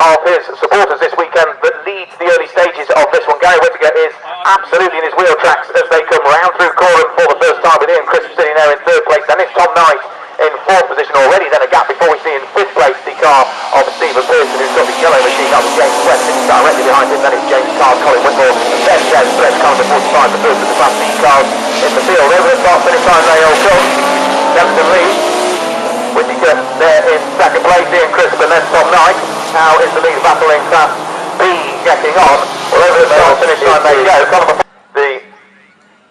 of his supporters this weekend that leads the early stages of this one. Gary Whittaker is absolutely in his wheel tracks as they come round through Coram for the first time with Ian Crisp sitting there in third place. Then it's Tom Knight in fourth position already. Then a gap before we see in fifth place the car of Stephen Pearson, who's got the yellow machine. That was James West sitting directly behind him. Then it's James Carr, Colin Whitmore, and then Des Thresh, car number 45, the first of the Class B cars in the field. Over the start finish line they all come. Templeton leads. Whittaker there in second place, Ian Crisp and then Tom Knight. Now is the lead battle in Class B getting on. Well, over the start finish line they go. The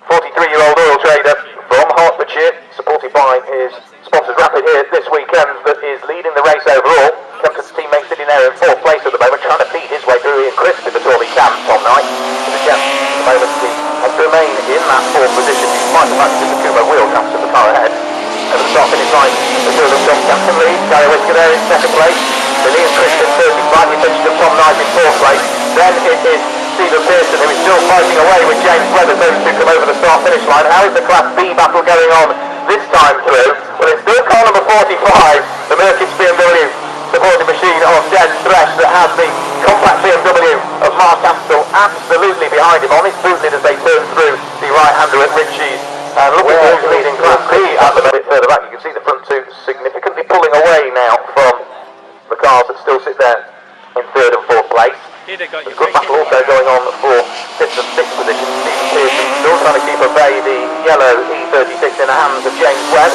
43-year-old oil trader from Hertfordshire, supported by his sponsors Rapid here this weekend, that is leading the race overall. Kempton's teammate sitting there in fourth place at the moment, trying to feed his way through Ian Crisp if at all he can. Tom Knight is a gem at the moment. He has to remain in that fourth position despite the fact that the Kumho wheel comes to the car ahead. Over the start finish line, the two of them come. Kempton leads, Gary Whittaker there in second place. Then Ian Crisp in third, slightly finished to Tom Knight in fourth place. Then it is Stephen Pearson, who is still fighting away with James Webb as those two come over the start finish line. How is the Class B battle going on this time through? Well, it's still car number 45, the Merkins BMW supporting machine of Des Thresh, that has the compact BMW of Mark Astle absolutely behind him on his boot lid as they turn through the right-hander at Ritchie's. And look at who's leading Class B a bit further back. You can see the front two significantly pulling away now from the cars that still sit there in third and fourth place. There's a good battle also going on for fifth and sixth position. Stephen Pearson still trying to keep at bay the yellow E36 in the hands of James Webb,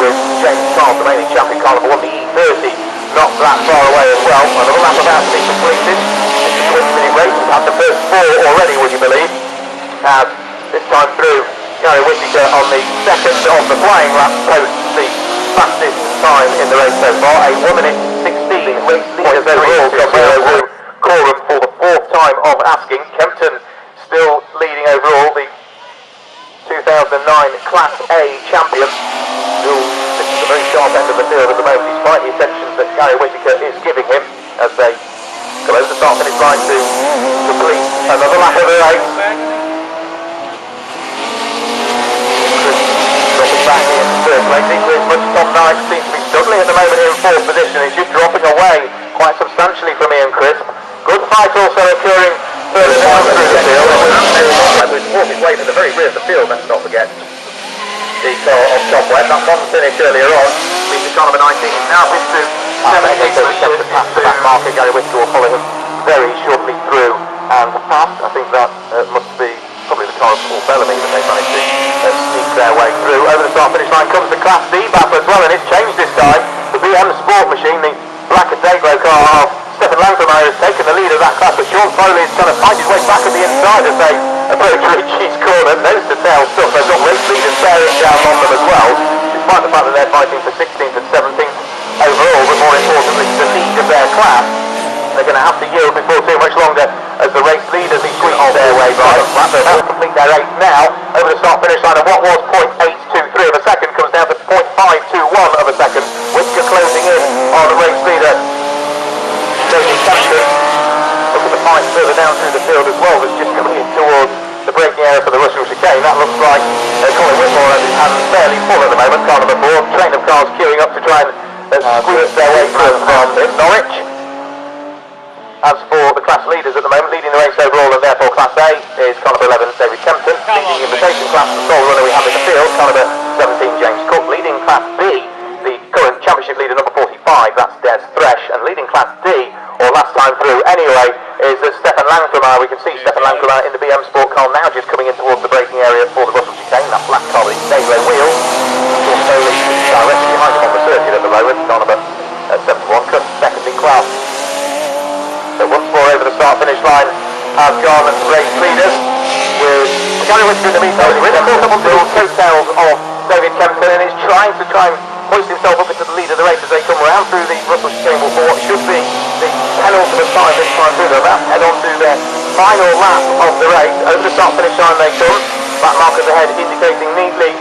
with James Carr, the reigning champion, car number 1, the E30, not that far away as well. Another lap about to be completed. It's a 20-minute race. We've had the first four already, would you believe? As this time through, Gary Whittaker on the second of the flying lap posts the fastest time in the race so far, a 1 minute 16. Race leaders overall come through Coram for the fourth time of asking. Kempton still leading overall, the 2009 Class A champion, still sitting at the very sharp end of the field at the moment, despite the attention that Gary Whittaker is giving him as they go over the start finish line to complete another lap of the race. Dropping back in third place, equally as much. Tom Knight seems to be struggling at the moment in fourth position. He's just dropping away quite substantially from Ian Crisp. Good fight also occurring further down through the field. Who's walked his way to the very rear of the field, let's not forget. The car of Tom Webb, that one finish earlier on, leads the car number 19. Now it's to 7 to pass the back marker. Gary Whittaker will follow him very shortly through and past. I think that must be probably the car of Paul Bellamy that they managed to sneak their way through. Over the start finish line comes the Class D battle as well, and it's changed this time. The BM Sport machine, the black and day-glow car of Stefan Langford has taken the lead of that class, but Sean Foley is trying to fight his way back at the inside as they approach Ritchie's corner. Nose to tail stuff. They've got race leaders bearing down on them as well, despite the fact that they're fighting for 16th and 17th overall, but more importantly the lead of their class. They're going to have to yield before too much longer as the race leaders squeeze their way by. They'll have to complete their race now over the start finish line of what was 0.823 of a second comes down to 0.521 of a second. Whittaker closing in on race leader Jamie Kempton. Look at the fight further down through the field as well, that's just coming in towards the braking area for the Russell chicane. That looks like Colin Whitmore has his hands fairly full at the moment. Car number 4, train of cars queuing up to try and squeeze their way through from Norwich. As for the class leaders at the moment, leading the race overall and therefore Class A is car number 11, David Kempton. Leading invitation class, the sole runner we have in the field, car number 17, James Cook. Leading Class B, the current championship leader number 45, that's Des Thresh. And leading Class D, or last time through anyway, is Stefan Langford. We can see Stefan Langford in the BM Sport car now, just coming in towards the braking area for the Russell chicane. That black car with its day-glow wheels. Sean Foley directly behind him on the circuit at the moment, car number 71, Cust second in class. So once more over the start finish line have gone race leaders, with Gary Whittaker in the meantime. He's really caught up on the coattails of David Kempton and is trying to hoist himself up into the lead of the race as they come round through the Russell chicane for what should be the penultimate time this time through. They're about to head on to their final lap of the race. Over the start finish line they come. Back markers ahead indicating neatly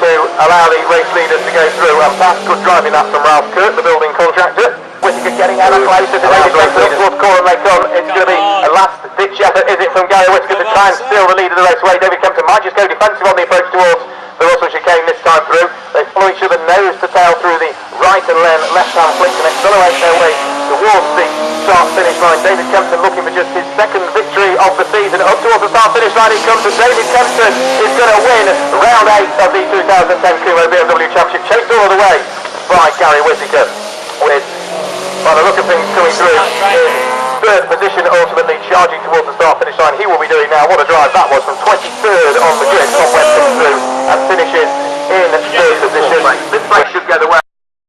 to allow the race leaders to go through and pass. Good driving that from Ralph Kirk, the building contractor. Whittaker getting out of place as the David Kempton up towards Coram they come. It's going to be a last ditch effort, is it, from Gary Whittaker to try and steal the lead of the race away. David Kempton might just go defensive on the approach towards the Russell chicane this time through. They follow each other nose to tail through the right and left hand flick and accelerate their way towards the start-finish line. David Kempton looking for just his second victory of the season. Up towards the start-finish line he comes, and David Kempton is going to win round 8 of the 2010 Kumho BMW Championship, chased all the way by Gary Whittaker, with, by the look of things, coming through in third position, ultimately charging towards the start-finish line. He will be doing now, what a drive that was, from 23rd on the grid. Tom West comes through and finishes in third position. This place should get away.